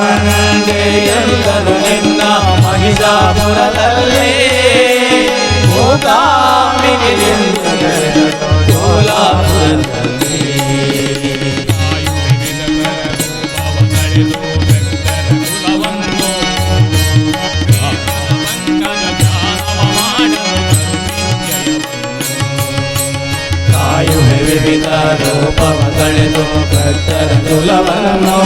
ಕಂಡೆಯಲ್ಲನು ನಿನ್ನ ಮಹಿಷಾಪುರದಲ್ಲಿ ಮೂಕಾಂಬಿಕೆ ಸೋಲಾಪುರದಲ್ಲಿ ವಿವಿಧ ರೂಪವ ತಳೆದು ಭಕ್ತರ ಕುಲವನ್ನು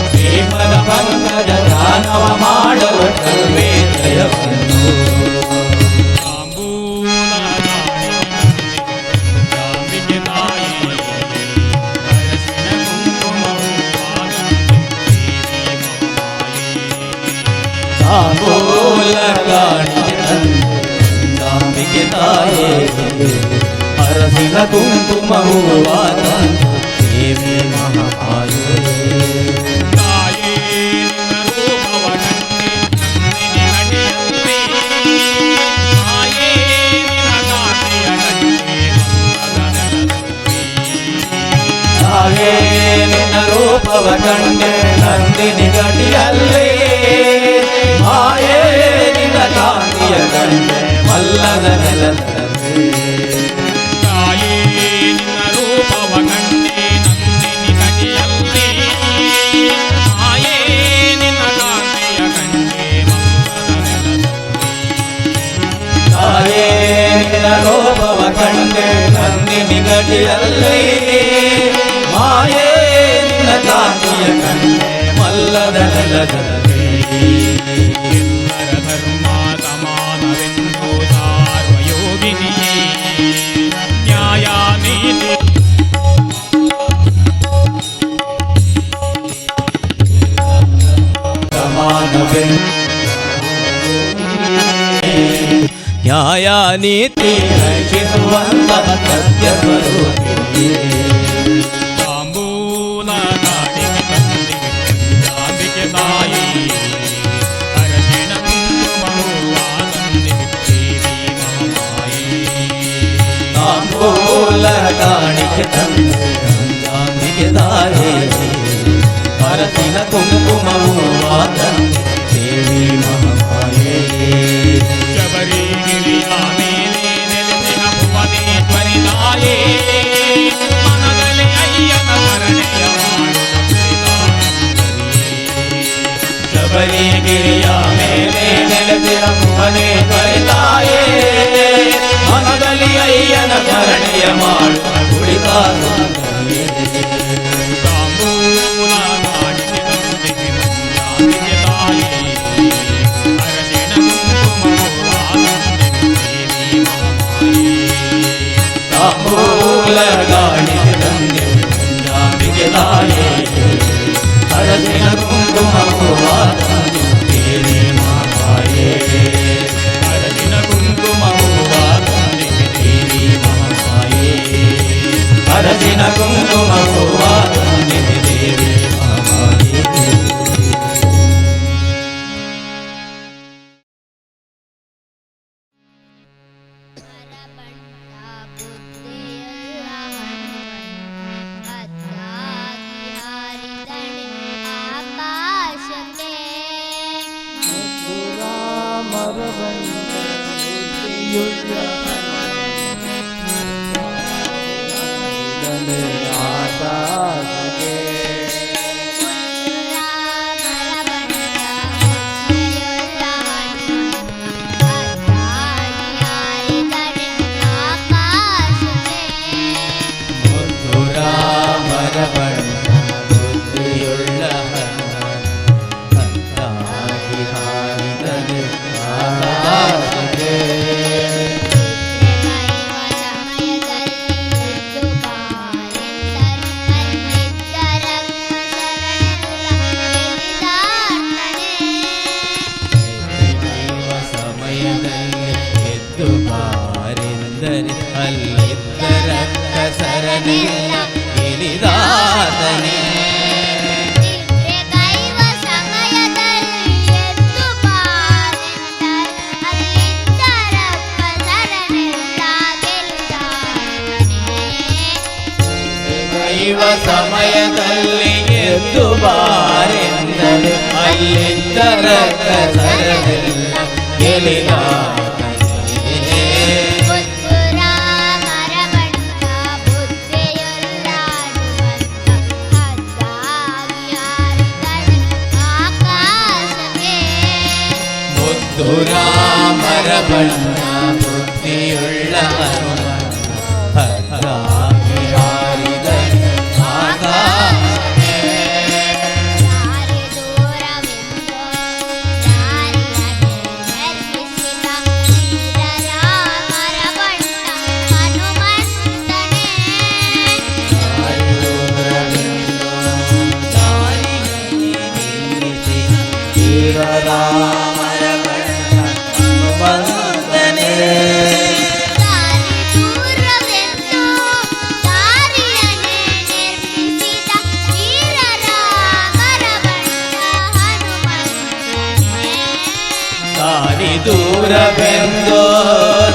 ಶ್ರೀಮದ ಪಂಕಜ ದಾನವ ಮಾಡಲು ಕಲ್ವೇ ಜಯವನ್ನು ತಾಂಬೂಲಗಾಣಿಗೆ ತಾಯೇ ಅರಸಿನ ಕುಂಕುಮವಾದ ದೇವಿ ಮಹಾಮಾಯೇ ತಾಯೇ ನಿನ್ನ ರೂಪವ ಕಂಡೆ ನಂದಿನಿ ಗಡಿಯಲ್ಲಿ ಮಾಯೇ ನಿನ್ನ ಕಾಂತಿಯ ಕಂಡೆ ಮಲ್ಲದ ನೆಲದಲ್ಲಿ ರೂಪವ ಕಂಡೆ ನಂದಿನಿ ಗಡಿಯಲ್ಲಿ ಮಾಯೇ ನಿನ್ನ ಕಾಂತಿಯ ಕಂಡೆ ಮಲ್ಲದ ನೆಲದಲ್ಲಿ ಎಲ್ಲರ ಧರ್ಮ ಸಮಾನವೆಂದು ಸಾರ್ವಯೋಗಿನಿ ನ್ಯಾಯ ನೀತಿ ಸಮಾನವೆಂದು ನ್ಯಾಯ ನೀತಿ ರಕ್ಷಿಸುವಂತಹ ಸತ್ಯ ಸ್ವರೂಪಿಣಿ ತಾಂಬೂಲ ಕಾಡಿಗೆ ತಂದಿಗೆ ತಾಯಿ ಅರಸಿನ ಕುಂಕುಮವಾದಂದಿಗೆ ದೇವಿ ಮಹಾಮಾಯೇ ತಾಂಬೂಲ ಕಾಡಿಗೆ ತಂದಿಗೆ ತಾಯಿ ಅರಸಿನ ಕುಂಕುಮವಾದಂದಿಗೆ ದೇವಿ ಮಹಾಮಾಯೇ ಶಬರಿಗಿರಿಯ ಮೇಲೆ ನೆಲೆಸಿನ ಭುವನೇಶ್ವರಿ ತಾಯೇ ಮನದಲ್ಲಿ ಅಯ್ಯನ ಸ್ಮರಣೆಯ ಶಬರಿಗಿರಿಯ ಮೇಲೆ ನೆಲೆಸಿನ ಭುವನೇಶ್ವರಿ ತಾಯೇ ಮನದಲ್ಲಿ ಅಯ್ಯನ ಸ್ಮರಣೆಯ ಮಾಡುವ ಕುಳಿತಾರು ತಾಂಬೂಲ ಕಾಡಿಗೆ ತಂದಿಗೆ ನಂದಿಗೆ ತಾಯೇ ತಾಂಬೂಲಗಾಣಿಗೆ ತಂದೆ ನಂದಿಗೆ ತಾಯೇ ಅರಸಿನ ಕುಂಕುಮವಾದಂದಿಗೆ ದೇವಿ ಮಹಾಮಾಯೇ ಅರಸಿನ ಕುಂಕುಮವಾದಂದಿಗೆ ದೇವಿ ಮಹಾಮಾಯೇ ಅರಸಿನ ಕುಂಕುಮವಾದಂದಿಗೆ ದೇವಿ ಮಹಾಮಾಯೇ ಸಮಯದಲ್ಲಿ ಎದ್ದು ಬಾರೆಂದರೆ ಅಲ್ಲಿದ್ದರ ಕಸರದೆಲ್ಲ ಗೆಲಿದ ರಾಮರ ಬಣ್ಣ ಬುದ್ಧಿಯುಳ್ಳ ಹದ್ದಾಗಿ ಹಾರಿದ ಆಕಾಶಕ್ಕೆ ದೂರವೆಂದು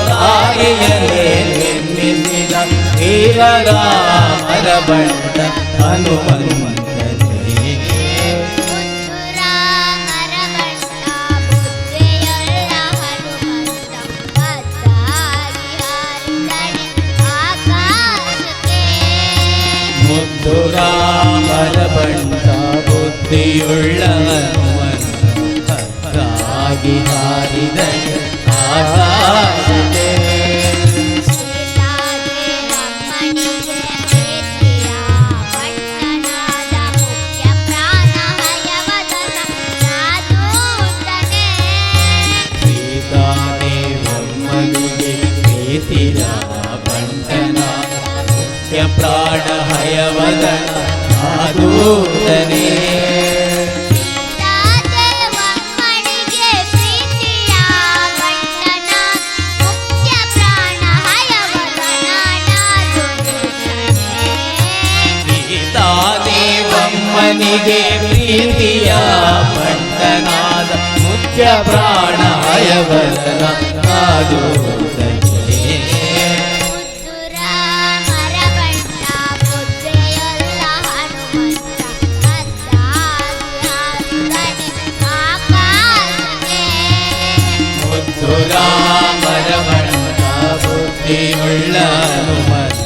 ದಾರಿಯಲ್ಲೇ ನಿರ್ಮಿಸಿದ ವೀರರಾಮರ ಬಂಟ ಹನುಮಂತನೇ ಮುದ್ದು ರಾಮರ ಬಂಟ ಬುದ್ಧಿಯುಳ್ಳ ಹದ್ದಾಗಿ ಹಾರಿದ ಆಕಾಶಕ್ಕೆ ಸೀತಾದೇವಮ್ಮನಿಗೆ ಪ್ರೀತಿಯ ಬಂಟನ ಮುಖ್ಯ ಪ್ರಾಣ ಹಯವದನ ಆದೂತನೇ ಮನಿಗೆ ಪ್ರೀತಿಯ ಬಂಟನಾದ ಮುಖ್ಯ ಪ್ರಾಣ ಹಯವದನ ಆದೂತನೇ ಮುದ್ದು ರಾಮರ ಬಂಟ ಬುದ್ಧಿಯುಳ್ಳ ಹನುಮಂತ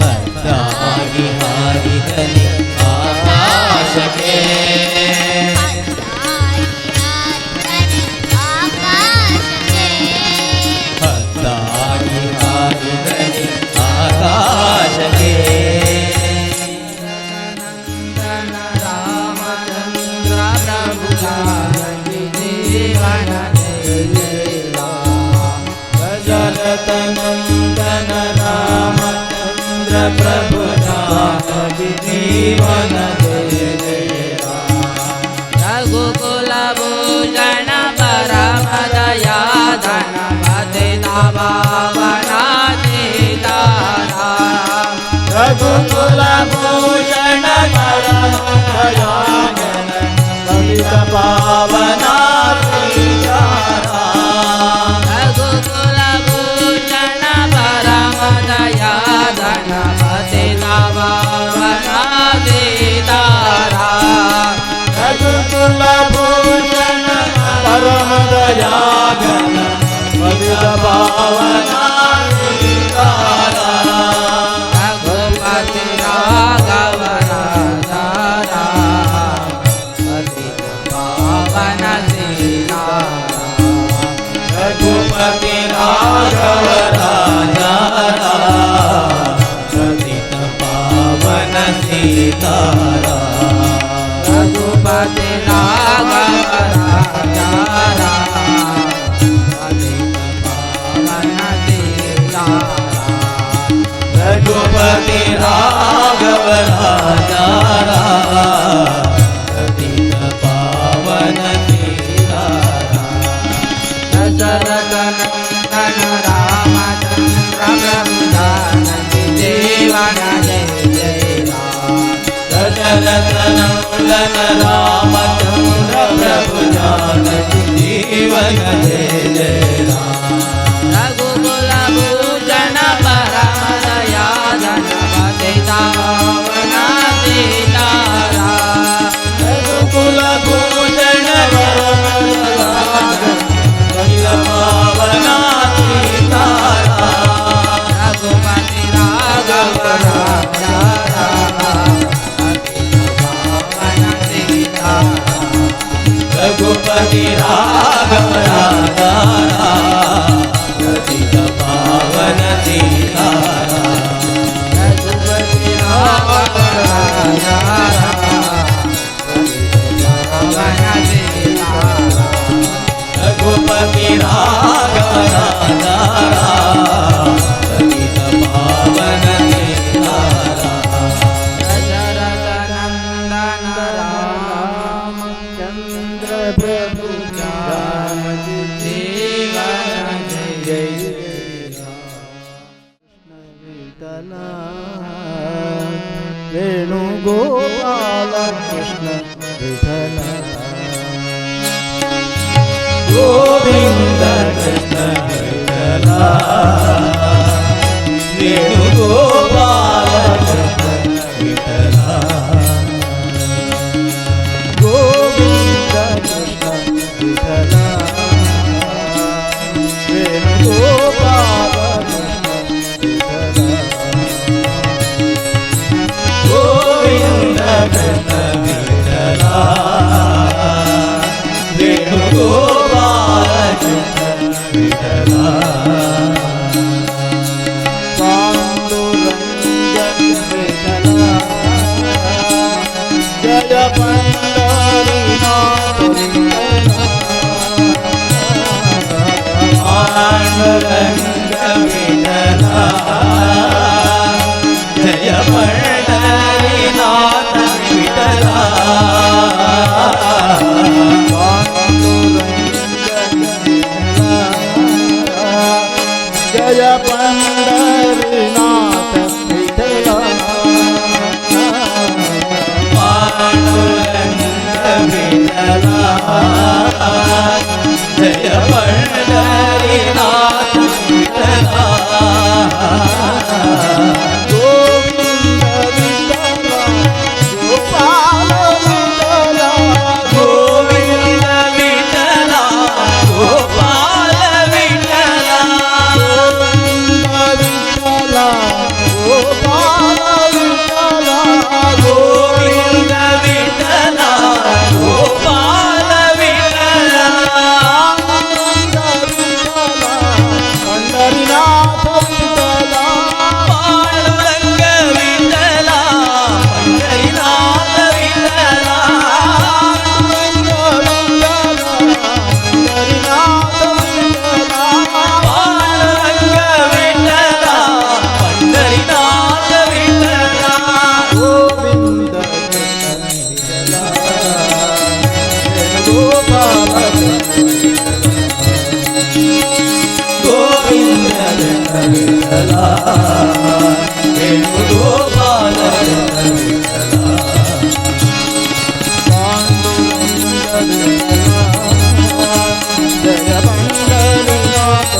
ಹದ್ದಾಗಿ ಹಾರಿದನೆ ಆಕಾಶಕ್ಕೆ ಹದ್ದಾಗಿ ಹಾರಿದನೆ ಆಕಾಶಕ್ಕೆ ರಾಮಚಂದ್ರ ಪ್ರಭು ಜೀವನ ದಶರಥ ನಂದನ ರಾಮಚಂದ್ರ ಪ್ರಭು ಜೀವನ ರಘುಕುಲ ಭೂಷಣ ಪರಮ ದಯಾಧನ ಪತಿತ ಪಾವನ ಸೀತಾರಾಮ ರಘುಕುಲ ಭೂಷಣ ಪರಮ ದಯಾಧನ ಪತಿತ ಪಾವನ ಸೀತಾರಾಮ ರಘುಕುಲ ಭೂಷಣ ಪರಮ ದಯಾಧನ ಪತಿತ ಪಾವನ ಸೀತಾರಾಮ ರಘುಕುಲ ಭೂಷಣ ಪರಮ ದಯಾಧನ ಪತಿತ ಪಾವನ ಸೀತಾರಾಮ ರಘುಪತಿ ರಾಘವ ರಾಜ ಪತಿತ ಪಾವನ ಸೀತಾರಾಮ ರಘುಪತಿ ರಾಘವ ರಾಜ ಪತಿತ ಪಾವನ ಸೀತಾರಾಮ ರಘುಪತಿ ರಾಘವ ರಾಜ ಪತಿತ ಪಾವನ ಸೀತಾರಾಮ ರಘುಪತಿ ರಾಘವ ರಾಜ ಪತಿತ ಪಾವನ ಸೀತಾರಾಮ ದಶರಥ ನಂದನ ರಾಮಚಂದ್ರ ಪ್ರಭು ಜಾನಕಿ ಜೀವನ ಜಯ ಜಯ ರಾಮ ದಶರಥ ನಂದನ ರಾಮಚಂದ್ರ ಪ್ರಭು ಜಾನಕಿ ಜೀವನ ಜಯ ಜಯ ರಾಮ ರಘುಕುಲ ಭೂಷಣ ಪರಮ ದಯಾಧನ ಪತಿತ ಪಾವನ ಸೀತಾರಾಮ रघुपति राघव राधा राम पतित पावन सीताराम रघुपति राघव राजा राम पवन सीताराम रघुपति राघव राधा राम पतित पावन सीताराम दशरथ नंदन राम चंद्र प्रभु जानकी जीवन जय वेणुगोपाल कृष्ण विठल गोविंद कृष्ण विठला वेणुगोपाल कृष्ण विठला गोविंद कृष्ण विठल वेणुगोपाल कृष्ण विठल गोविंद कृष्ण विठला वेणुगोपाल कृष्ण विठला पांडुरंजन विठल जय पंढरीनाथ विठल पांडुरंग विठला जय पंढरीनाथ विठला जय पंढरीनाथ विठल पांडुरंग विठला जय पंढरीनाथ विठला गोविंद विठल गोपाल विठल गोविंद विठला गोपाल विठला गोपाल विठल गोविंद विठला गोपाल विठला पंढरीनाथ विठल पांडुरंग विठला पंढरीनाथ विठला पांडुरंग विठला पंढरीनाथ विठला गोविंद गोविंद विठला वेणुगोपाल विठला जय पंढरीनाथ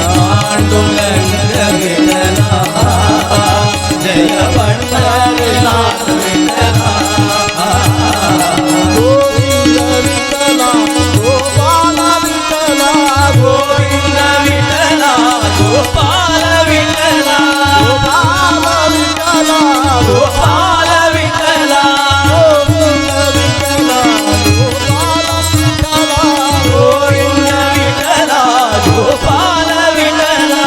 पांडुरंग विठला जय पंढरीनाथ विठला गोविंद विठल गोपाल विठल गोविंद विठला गोपाल विठला गोपाल विठल गोपाल विठला गोविंद विठल गोपाल विठल गोविंद विठला गोपाल विठला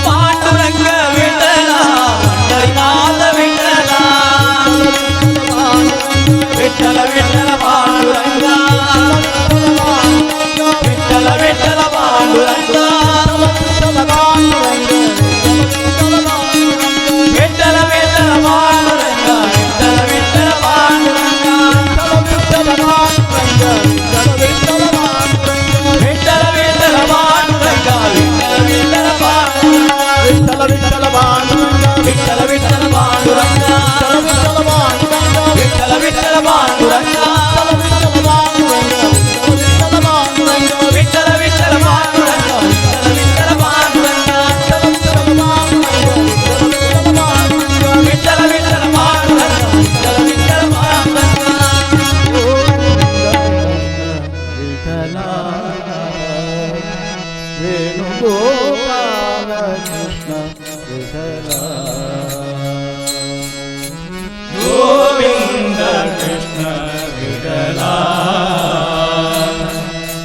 पांडुरंग विठला पंढरीनाथ विठला विठ्ठल विठ्ठल पांडुरंगा विठ्ठल विठ्ठल पांडुरंगा विठ्ठल विठ्ठल पांडुरंगा विठ्ठल विठ्ठल पांडुरंगा विठ्ठल विठ्ठल पांडुरंगा विठ्ठल विठ्ठल पांडुरंगा विठ्ठल विठ्ठल पांडुरंगा विठ्ठल विठ्ठल पांडुरंगा विठ्ठल विठ्ठल पांडुरंगा विठ्ठल विठ्ठल पांडुरंगा विठ्ठल विठ्ठल पांडुरंगा वेणुगोपाल कृष्ण विठला ಗೋವಿಂದ ಕೃಷ್ಣ ವಿಠಲ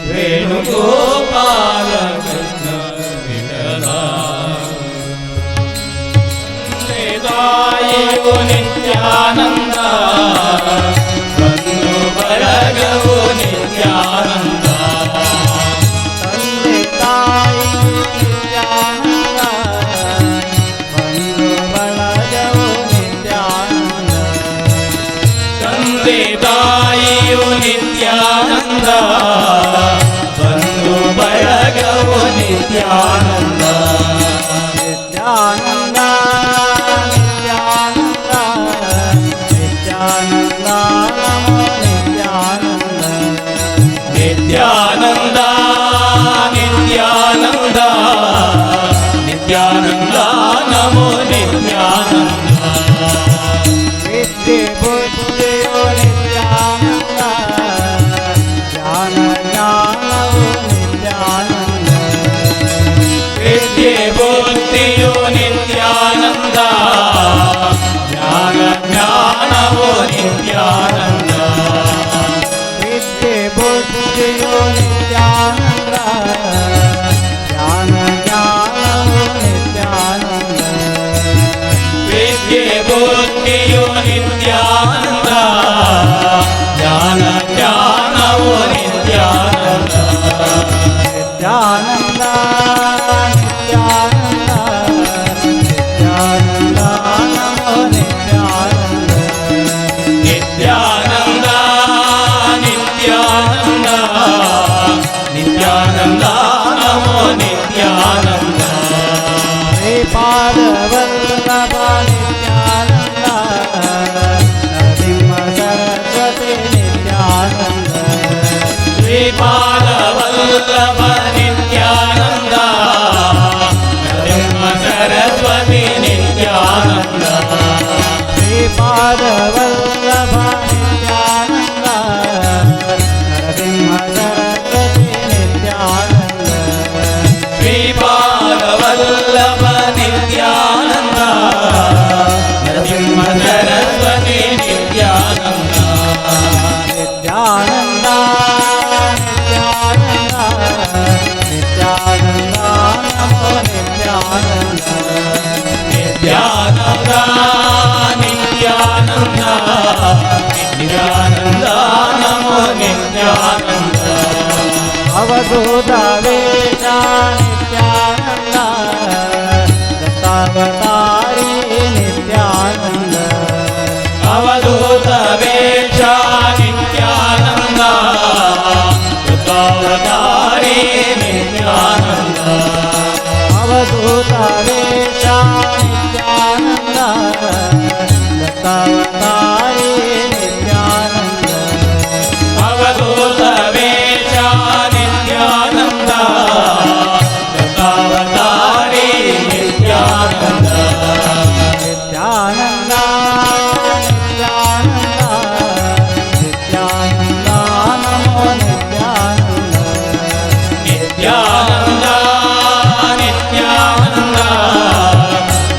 ವೇಣುಗೋಪಾಲ ಕೃಷ್ಣ ವಿಠಲ ವೇದಾಯಿಯು ನಿತ್ಯಾನಂದ ಬಂಧು ಬಳಗವು ನಿತ್ಯಾನಂದ ತಂದೆ ತಾಯಿ ನಿತ್ಯಾನಂದ ಬಂಧು ಬಳಗವು ನಿತ್ಯಾನಂದ ತಂದೆ ತಾಯಿಯು ನಿತ್ಯಾನಂದ ಬಂಧು ಬಳಗವು ನಿತ್ಯಾನಂದ ನಿತ್ಯಾನಂದ ನಿತ್ಯಾನಂದ ನಿತ್ಯಾನಂದ ನಮೋ ನಿತ್ಯಾನಂದ ನಿತ್ಯಾನಂದ ನಿತ್ಯಾನಂದ ನಿತ್ಯಾನಂದ ನಮೋ ನಿತ್ಯಾನಂದ ವಿದ್ಯೆ ಬುದ್ಧಿಯೋ ನಿತ್ಯಾನಂದ ಜ್ಞಾನ ಜ್ಞಾನವು ನಿತ್ಯಾನಂದ ವಿದ್ಯೆ ಬುದ್ಧಿಯು ನಿತ್ಯಾನಂದ ಜ್ಞಾನ ಜ್ಞಾನವು ನಿತ್ಯಾನಂದ ವಿದ್ಯೆ ಬುದ್ಧಿಯೋ ನಿತ್ಯಾನಂದ ಜ್ಞಾನ ಜ್ಞಾನವು ನಿತ್ಯಾನಂದ ವಿದ್ಯೆ ಬುದ್ಧಿಯು ನಿತ್ಯಾನಂದ ಜ್ಞಾನ ಜ್ಞಾನವು ನಿತ್ಯಾನಂದ ನಿತ್ಯಾನಂದ ನಿತ್ಯಾನಂದ ನಿತ್ಯಾನಂದ ನಮೋ ನಿತ್ಯಾನಂದ ನಿತ್ಯಾನಂದ ನಿತ್ಯಾನಂದ ನಿತ್ಯಾನಂದ ನಮೋ ನಿತ್ಯಾನಂದ ಶ್ರೀಪಾದವಲ್ಲಭ ನಿತ್ಯಾನಂದ ನರಸಿಂಹ ಸರಸ್ವತಿ ನಿತ್ಯಾನಂದ ಶ್ರೀಪಾದವಲ್ಲಭ ನಿತ್ಯಾನಂದ ನರಸಿಂಹ ಸರಸ್ವತಿ ನಿತ್ಯಾನಂದ ಶ್ರೀಪಾದವಲ್ಲಭ ನಿತ್ಯಾನಂದ ನರಸಿಂಹ ಸರಸ್ವತಿ ನಿತ್ಯಾನಂದ ಶ್ರೀಪಾದವಲ್ಲಭ ನಿತ್ಯಾನಂದ ನರಸಿಂಹ ಸರಸ್ವತಿ ನಿತ್ಯಾನಂದ ನಿತ್ಯಾನಂದ ನಿತ್ಯಾನಂದ ನಿತ್ಯಾನಂದ ನಮೋ ನಿತ್ಯಾನಂದ ನಿತ್ಯಾನಂದ ನಿತ್ಯಾನಂದ ನಿತ್ಯಾನಂದ ನಮೋ ನಿತ್ಯಾನಂದ ಅವಧೂತ ವೇಷ ನಿತ್ಯಾನಂದ ದತ್ತಾವತಾರಿ ನಿತ್ಯಾನಂದ ಅವಧೂತ ವೇಷ ನಿತ್ಯಾನಂದ ಕೃತಾವತಾರಿ ನಿತ್ಯಾನಂದ ಅವಧೂತ ವೇಷ ನಿತ್ಯಾನಂದ ದತ್ತಾವತಾರಿ ನಿತ್ಯಾನಂದ ಅವಧೂತ ವೇಷ ನಿತ್ಯಾನಂದ ಕೃತಾವತಾರಿ ನಿತ್ಯಾನಂದ ನಿತ್ಯಾನಂದ ನಿತ್ಯಾನಂದ ನಿತ್ಯಾನಂದ ನಮೋ ನಿತ್ಯಾನಂದ ನಿತ್ಯಾನಂದ ನಿತ್ಯಾನಂದ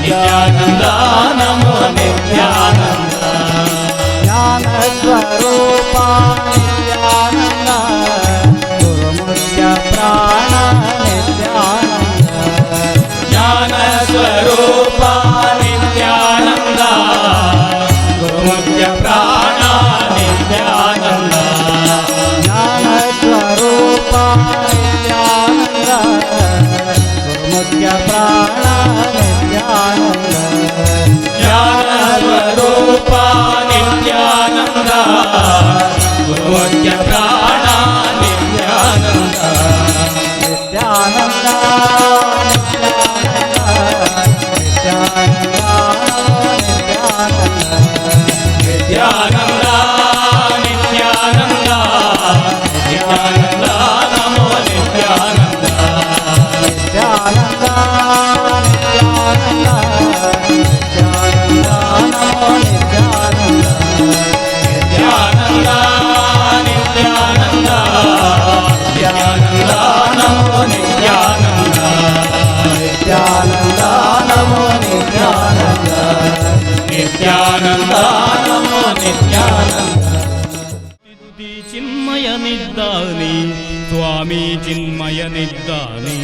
ನಿತ್ಯಾನಂದ ನಮೋ ನಿತ್ಯಾನಂದ ಜ್ಞಾನ ಸ್ವರೂಪ ನಿತ್ಯಾನಂದ ಗುರುಮುಖ್ಯ ಪ್ರಾಣ ನಿತ್ಯಾನಂದ ಜ್ಞಾನ ಸ್ವರೂಪ ನಿತ್ಯಾನಂದ ಗುರುಮುಖ್ಯ ಪ್ರಾಣ ನಿತ್ಯಾನಂದ ಜ್ಞಾನ ಸ್ವರೂಪ ನಿತ್ಯಾನಂದ ಗುರುಮುಖ್ಯ ಪ್ರಾಣ ನಿತ್ಯಾನಂದ ಜ್ಞಾನ ಸ್ವರೂಪ ನಿತ್ಯಾನಂದ ಗುರುಮುಖ್ಯ ಪ್ರಾಣ ನಿತ್ಯಾನಂದ ನಿತ್ಯಾನಂದ ನಿತ್ಯಾನಂದ ನಿತ್ಯಾನಂದ ನಿತ್ಯಾನಂದ ನಿತ್ಯಾನಂದ ನಿತ್ಯಾನಂದ ನಮೋ ನಿತ್ಯಾನಂದ ನಿತ್ಯಾನಂದ ನಿತ್ಯಾನಂದ ನಿತ್ಯಾನಂದ ನಮೋ ನಿತ್ಯಾನಂದ ನಿತ್ಯಾನಂದ ನಿತ್ಯಾನಂದ ನಿತ್ಯಾನಂದ ನಮೋ ನಿತ್ಯಾನಂದ ನಿತ್ಯಾನಂದ ನಮೋ ನಿತ್ಯಾನಂದ ನಿತ್ಯಾನಂದ ನಿತ್ಯಾನಂದ ಚಿನ್ಮಯನಿದ್ದಾನೆ ಸ್ವಾಮಿ ಚಿನ್ಮಯನಿದ್ದಾನೆ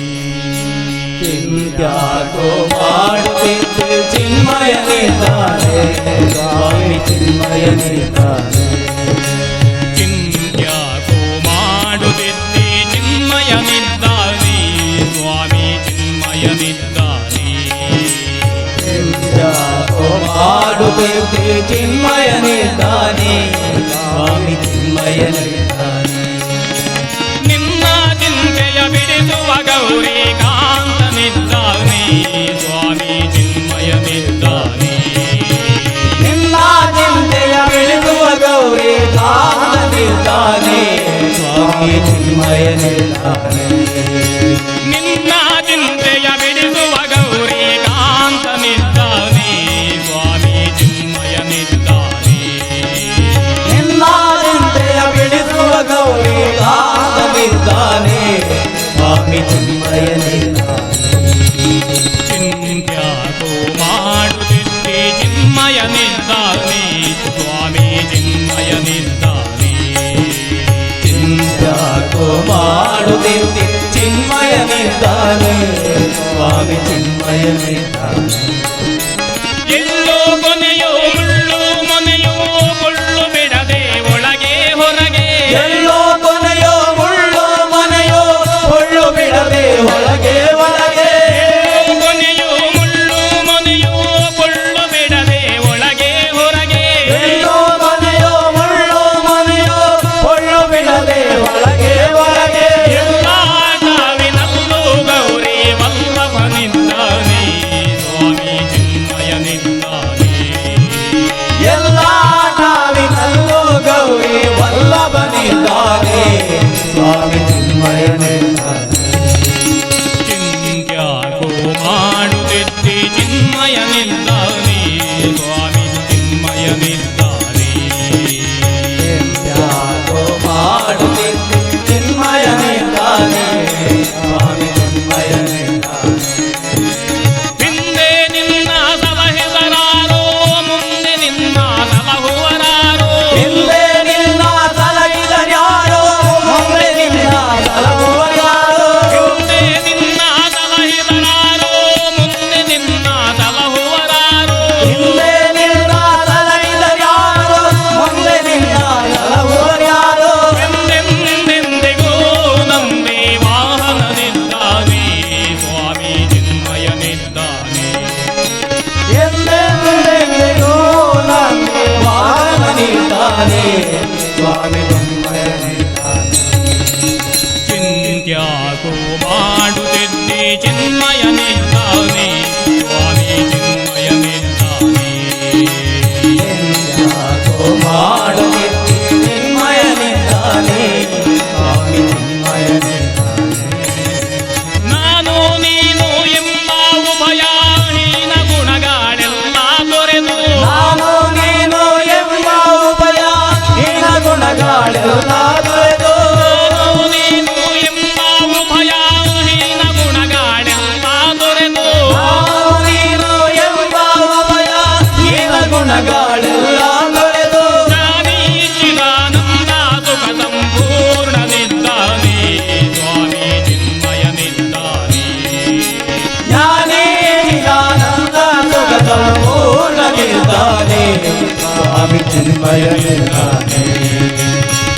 ಚಿಂತ್ಯಾಕೋ ಮಾಡುತ್ತಿದ್ದು ಚಿನ್ಮಯನಿದ್ದಾನೆ ಸ್ವಾಮಿ ಚಿನ್ಮಯನಿದ್ದಾನೆ ಚಿಂತ್ಯಾಕೋ ಮಾಡುತ್ತಿದ್ದೆ ಚಿನ್ಮಯನಿದ್ದಾನೆ ಸ್ವಾಮಿ ಚಿನ್ಮಯನಿದ್ದಾನೆ ಚಿಂತ್ಯಾಕೋ ಮಾಡುತ್ತಿದ್ದು ಚಿನ್ಮಯನಿದ್ದಾನೆ ಸ್ವಾಮಿ ಚಿನ್ಮಯನಿದ್ದಾನೆ ನಿನ್ನ ಚಿಂತೆಯ ಬಿಡಿಸುವ ಗೌರಿ ಕಾಂತನಿದ್ದಾನೆ ಸ್ವಾಮಿ ಚಿನ್ಮಯನಿದ್ದಾನೆ ನಿನ್ನ ಚಿಂತೆಯ ಬಿಡಿಸುವ ಗೌರಿ ಕಾಂತನಿದ್ದಾನೆ ಸ್ವಾಮಿ ಚಿನ್ಮಯನಿದ್ದಾನೆ ನಿನ್ನ ಚಿಂತೆಯ ಬಿಡಿಸುವ ಗೌರಿ ಕಾಂತನಿದ್ದಾನೆ ಸ್ವಾಮಿ ಚಿನ್ಮಯನಿದ್ದಾನೆ ನಿನ್ನ ಚಿಂತೆಯ ಬಿಡಿಸುವ ಗೌರಿ ಕಾಂತನಿದ್ದಾನೆ ಸ್ವಾಮಿ ಚಿನ್ಮಯನಿದ್ದಾನೆ ಚಿಂತ್ಯಾಕೋ ಮಾಡುತ್ತಿದ್ದೆ ಚಿನ್ಮಯನಿದ್ದಾನೆ ಸ್ವಾಮಿ ಚಿನ್ಮಯನಿದ್ದಾನೆ ಚಿಂತ್ಯಾಕೋ ಮಾಡುತ್ತಿದ್ದೆ ಚಿನ್ಮಯನಿದ್ದಾನೆ ಸ್ವಾಮಿ ಚಿನ್ಮಯನಿದ್ದಾನೆ ಎಲ್ಲೋ ಕೊನೆಯೋ ಮುಳ್ಳು ಮೊನೆಯೋ ಕೊಳ್ಳು ಬಿಡದೆ ಒಳಗೆ ಹೊರಗೆ ಎಲ್ಲೋ ಕೊನೆಯೋ ಮುಳ್ಳು ಮನೆಯೋ ಹೊಳ್ಳು ಬಿಡದೆ ಒಳಗೆ ಒಳಗೆ ಕೊನೆಯೋ ಮುಳ್ಳು ಮೊನೆಯೋ ಕೊಳ್ಳು ಬಿಡದೆ ಒಳಗೆ ಹೊರಗೆ ಎಲ್ಲೋ ಮನೆಯೋ ಮುಳ್ಳು ಮನೆಯೋ ಹೊಳ್ಳು ಬಿಡದೆ ಒಳಗೆ ಒಳಗೆ ಎಲ್ಲ ಕಾವಿನಲ್ಲೂ ಗೌರಿ ವಲ್ಲಭನಿದ್ದಾನೆ ಸ್ವಾಮಿ ಚಿನ್ಮಯನಿದ್ದಾನೆ ಎಲ್ಲ ನಾವಿನಲ್ಲೂ ಗೌರಿ ವಲ್ಲಭನಿದ್ದಾನೆ ಸ್ವಾಮಿ ಚಿನ್ಮಯನಿದ್ದಾನೆ ಚಿಂತ್ಯಾಕೋ ಮಾಡುತ್ತಿದ್ದೆ ಚಿನ್ಮಯನಿದ್ದಾನೆ ಸ್ವಾಮಿ ಚಿನ್ಮಯನಿದ್ದಾನೆ ಯಾಕೋ ಮಾಡುತ್ತಿದ್ದೆ ಚಿನ್ಮಯನಿದ್ದಾನೆ ಸ್ವಾಮಿ ಚಿನ್ಮಯನಿದ್ದಾನೆ ಹಿಂದೆ ನಿನ್ನ ಸಲಹೆದರಾರೋ ಮುಂದೆ ನಿನ್ನ ಸಲಹುವರಾರೋ ಹಿಂದೆ ನಿನ್ನ ಸಲಹಿದರ್ಯಾರೋ ಮುಂದೆ ನಿನ್ನ ಸಲಹುವರ್ಯಾರೋ ಹಿಂದೆ ನಿನ್ನ ಸಲಹೆದರಾರೋ ಮುಂದೆ ನಿನ್ನ ಸಲಹುವರಾರೋ ಹಿಂದೆ ನಿನ್ನ ಸಲಹಿದರ್ಯಾರೋ ಮುಂದೆ ನಿನ್ನ ಸಲಹುವರ್ಯಾರೋ ಎಂದೆಂದೆಂದಿಗೂ ನಂಬಿ ವಾಹನನಿದ್ದಾನೆ ಸ್ವಾಮಿ ಚಿನ್ಮಯನಿದ್ದಾನೆ ಎಂದೆಂದೆಂದಿಗೂ ನಂಬಿ ವಾಹನನಿದ್ದಾನೆ ಸ್ವಾಮಿ ಚಿನ್ಮಯನಿದ್ದಾನೆ ಚಿಂತ್ಯಾಕೋ ಮಾಡುತ್ತಿದ್ದೆ ಚಿನ್ಮಯನಿದ್ದಾನೆ ಸ್ವಾಮಿ ಚಿನ್ಮಯನಿದ್ದಾನೆ ಯಾಕೋ ಮಾಡುತ್ತಿದ್ದೆ ಚಿನ್ಮಯನಿದ್ದಾನೆ ಸ್ವಾಮಿ ಚಿನ್ಮಯನಿದ್ದಾನೆ ನಾನು ನೀನು ಎಂಬ ಉಭಯಹೀನ ಗುಣಗಳೆಲ್ಲ ತೊರೆದು ನಾನು ನೀನು ಎಂಬ ಉಭಯ ಹೀನ ಗುಣಗಳೆಲ್ಲ ತೊರೆದು ನಾನು ನೀನು ಎಂಬ ಉಭಯಹೀನ ಗುಣಗಳೆಲ್ಲ ತೊರೆದು ನಾನು ನೀನು ಎಂಬ ಉಭಯ ಹೀನ ಗುಣಗಳೆಲ್ಲ ತೊರೆದು ಜಾನಿ ಚಿದಾನಂದ ಸುಖ ಸಂಪೂರ್ಣನಿದ್ದಾನೆ ಸ್ವಾಮಿ ಚಿನ್ಮಯನಿದ್ದಾನೆ ಜ್ಞಾನೇ ಚಿದಾನಂದ ಸುಖ ಸಂಪೂರ್ಣನಿದ್ದಾನೆ ಸ್ವಾಮಿ ಚಿನ್ಮಯನಿದ್ದಾನೆ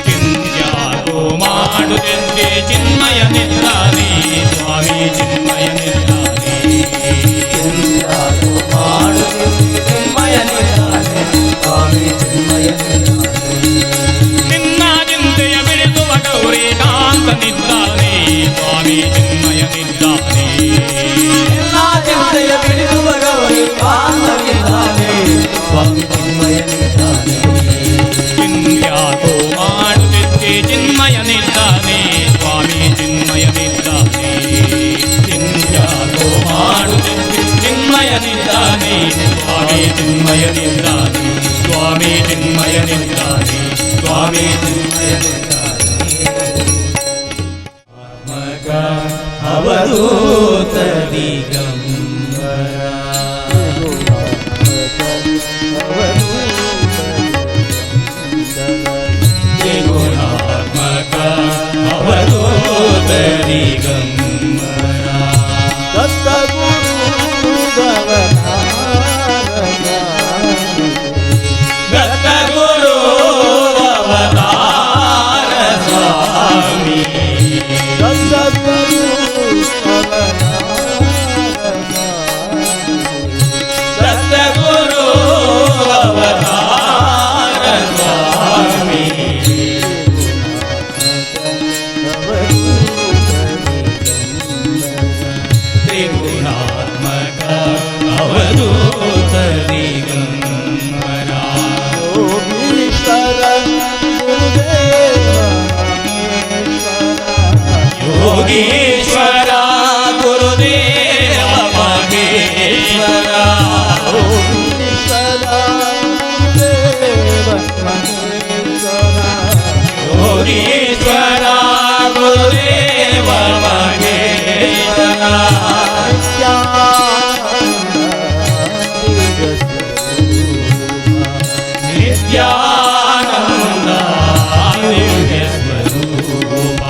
ಚಿಂತ್ಯಾಕೋ ಮಾಡುತ್ತಿದ್ದೆ ಚಿನ್ಮಯನಿದ್ದಾನೆ ಸ್ವಾಮಿ ಚಿನ್ಮಯನಿದ್ದಾನೆ ಚಿಂತ್ಯಾಕೋ ಮಾಡುತ್ತಿದ್ದೆ ಚಿನ್ಮಯನಿದ್ದಾನೆ ಸ್ವಾಮಿ ಚಿನ್ಮಯನಿದ್ದಾನೆ ನಿನ್ನ ಚಿಂತೆಯ ಬಿಡಿಸುವ ಗೌರಿ ಕಾಂತನಿದ್ದಾನೆ ಸ್ವಾಮಿ ಚಿನ್ಮಯನಿದ್ದಾನೆ ಎಲ್ಲ ಚಿಂತೆಯ ಬಿಡಿಸುವ ಗೌರಿ ಕಾಂತನಿದ್ದಾನೆ ಸ್ವಾಮಿ ಚಿನ್ಮಯನಿದ್ದಾನೆ ಚಿಂತ್ಯಾಕೋ ಮಾಡುತ್ತಿದ್ದೆ ಚಿನ್ಮಯನಿದ್ದಾನೆ ಸ್ವಾಮಿ ಚಿನ್ಮಯನಿದ್ದಾನೆ ಚಿಂತ್ಯಾಕೋ ಮಾಡುತ್ತಿದ್ದೆ ಚಿನ್ಮಯನಿದ್ದಾನೆ ಸ್ವಾಮಿ ಚಿನ್ಮಯನಿದ್ದಾನೆ ಸ್ವಾಮಿ ಚಿನ್ಮಯನಿದ್ದಾನೆ ಸ್ವಾಮಿ ಮಗ ಅವಧೂತ ದಿಗಂಬರ ತ್ರಿಗುಣಾತ್ಮಕ ಅವಧೂತ ದಿಗಂಬರ ಯೋಗೀಶ್ವರ ಗುರುದೇವ ಯೋಗೀಶ್ವರ ಗುರುದೇವ ಮಹೇಶ್ವರ ಯೋಗೀಶ್ವರ ಗುರುದೇವ ಮಹೇಶ್ವರ ಯೋಗೀಶ್ವರ ಗುರುದೇವ ಮಹೇಶ್ವರ ನಿತ್ಯಾನಂದ ದಿವ್ಯ ಸ್ವರೂಪ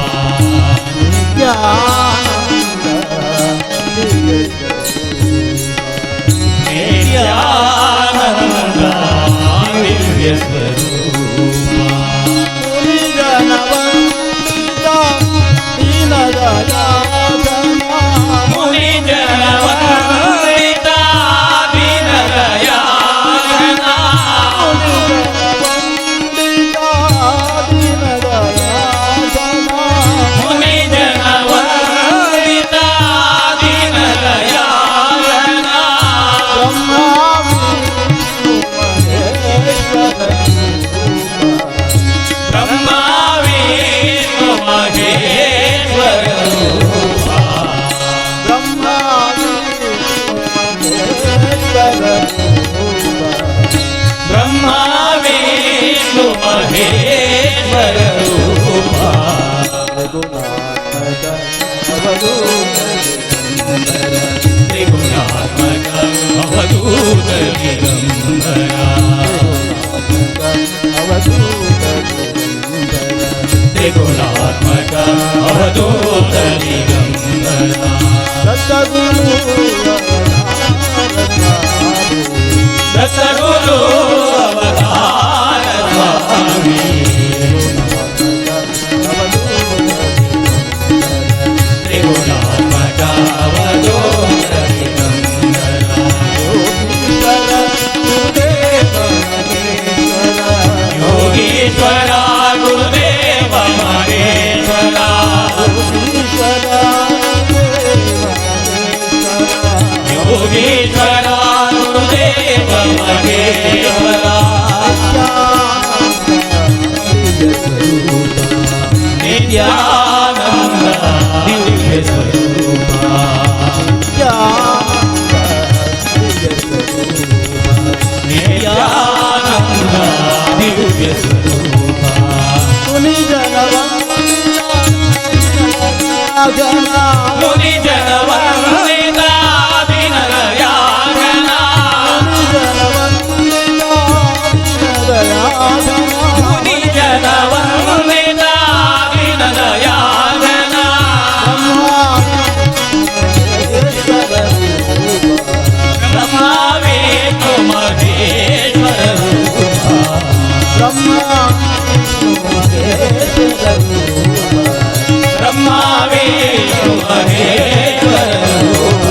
ನಿತ್ಯಾನಂದ ದಿವ್ಯ ಸ್ವರೂಪ ಮುನಿ ಜನವಂದಿತ ದೀನದಯಾಳನ ಮುನಿ ಜನವಂದಿತ ದೀನದಯಾಳನ ಬ್ರಹ್ಮ ವಿಷ್ಣು ಮಹೇಶ್ವರ ರೂಪ ಬ್ರಹ್ಮ ವಿಷ್ಣು ಮಹೇಶ್ವರ ರೂಪ ತ್ರಿಗುಣಾತ್ಮಕ ಅವಧೂತ ದಿಗಂಬರ ತ್ರಿಗುಣಾತ್ಮಕ ಅವಧೂತ ದಿಗಂಬರ ದತ್ತಗುರು ಅವತಾರ ಸ್ವಾಮಿ ತ್ರಿಗುಣಾತ್ಮಕ ಅವಧೂತ ದಿಗಂಬರ ಯೋಗೀಶ್ವರ ಗುರುದೇವ ಮಹೇಶ್ವರ ಯೋಗೀಶ್ವರ ಗುರುದೇವ ಮಹೇಶ್ವರ ನಿತ್ಯಾನಂದ ದಿವ್ಯ ಸ್ವರೂಪ ನಿತ್ಯಾನಂದ ದಿವ್ಯ ಸ್ವರೂಪ ಮುನಿ ಜನವಂದಿತ ದೀನದಯಾಳನ ಮುನಿ ಜನವಂದಿತ ದೀನದಯಾಳನ ಬ್ರಹ್ಮ ವಿಷ್ಣು ಮಹೇಶ್ವರ ರೂಪ ಬ್ರಹ್ಮ ವಿಷ್ಣು ಮಹೇಶ್ವರ ರೂಪ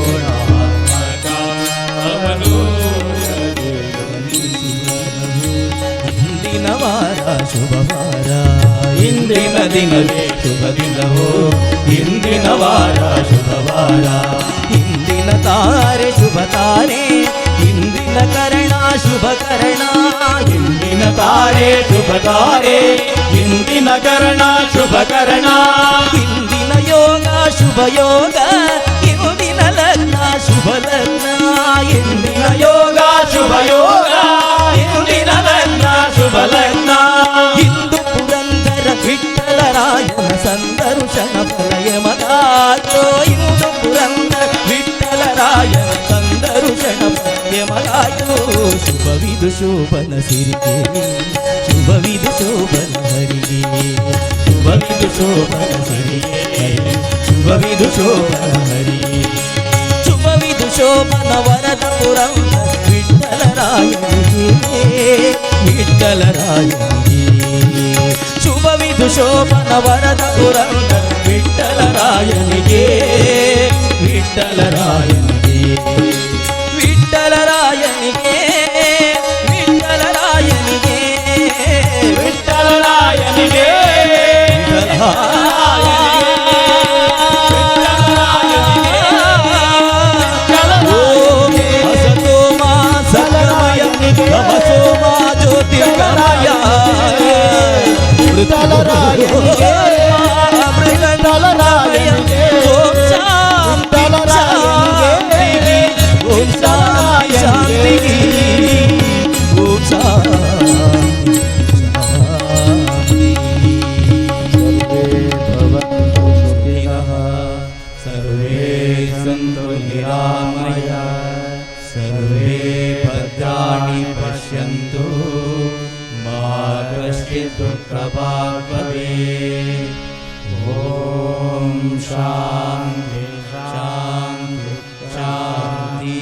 ತ್ರಿಗುಣಾತ್ಮಕ ಅವಧೂತ ಇಂದಿನ ವಾರ ಶುಭ ವಾರ ಇಂದಿನ ದಿನವೇ ಶುಭ ದಿನವೋ ಇಂದಿನ ವಾರ ಶುಭ ವಾರ ಇಂದಿನ ತಾರೆ ಶುಭ ತಾರೆ ಇಂದಿನ ಕರ್ಣ ಶುಭ ಕರ್ಣ ಇಂದಿನ ತಾರೆ ಶುಭ ತಾರೆ ಇಂದಿನ ಕರ್ಣ ಶುಭ ಕರ್ಣ ಇಂದಿನ ಯೋಗ ಶುಭ ಯೋಗ ಇಂದಿನ ಲಗ್ನ ಶುಭ ಲಗ್ನ ಇಂದಿನ ಯೋಗ ಶುಭ ಯೋಗ ಇಂದಿನ ಲಗ್ನ ಶುಭ ಲಗ್ನ ಇಂದು ಪುರಂದರ ವಿಠ್ಠಲರಾಯನ ಸಂದರ್ಶನ ಫಲಯ ಮಗಾಯೋ ಇಂದು ಪುರಂದರ ವಿಠ್ಠಲರಾಯನ ಸಂದರ್ಶನ ಫಲಯ ಮಗಾಯೋ ಶುಭವಿದು ಶೋಭನ ಸಿರಿಗೆ ಶುಭವಿದು ಶೋಭನ ಹರಿಗೆ ಶುಭವಿದು ಶೋಭನ ಸಿರಿಗೆ ಶುಭವಿದು ಶೋಭನ ಹರಿಗೆ ಶುಭವಿದು ಶೋಭನ ವರದ ಪುರಂದರ ವಿಠ್ಠಲರಾಯನಿಗೆ ವಿಠ್ಠಲರಾಯನಿಗೆ ಶುಭವಿದು ಶೋಭನ ವರದ ಪುರಂದರ ವಿಠ್ಠಲರಾಯನಿಗೆ ವಿಠ್ಠಲರಾಯನಿಗೆ ವಿಠ್ಠಲರಾಯನಿಗೆ ವಿಠ್ಠಲರಾಯನಿಗೆ ವಿಠ್ಠಲ ವಿಠಲರಾಯನಿಗೆ ಮೃಗಂಡಲರಾಯನಿಗೆ ಓಂ ಶಾಂತಿ ಶಾಂತಿ ಓಂ ಶಾಂತಿ ಶಾಂತಿ ಓಂ ಶಾಂತಿ ಸರ್ವೇ ಸಂತು ನಿರಾಮಯ ಸರ್ವೇ ಭದ್ರಾಣಿ ಪಶ್ಯಂತು ಮಾ ಕಶ್ಚಿತ್ ದುಃಖಭಾಗ್ ಭವೇತ್. ಓಂ ಶಾಂತಿ ಶಾಂತಿ ಶಾಂತಿ.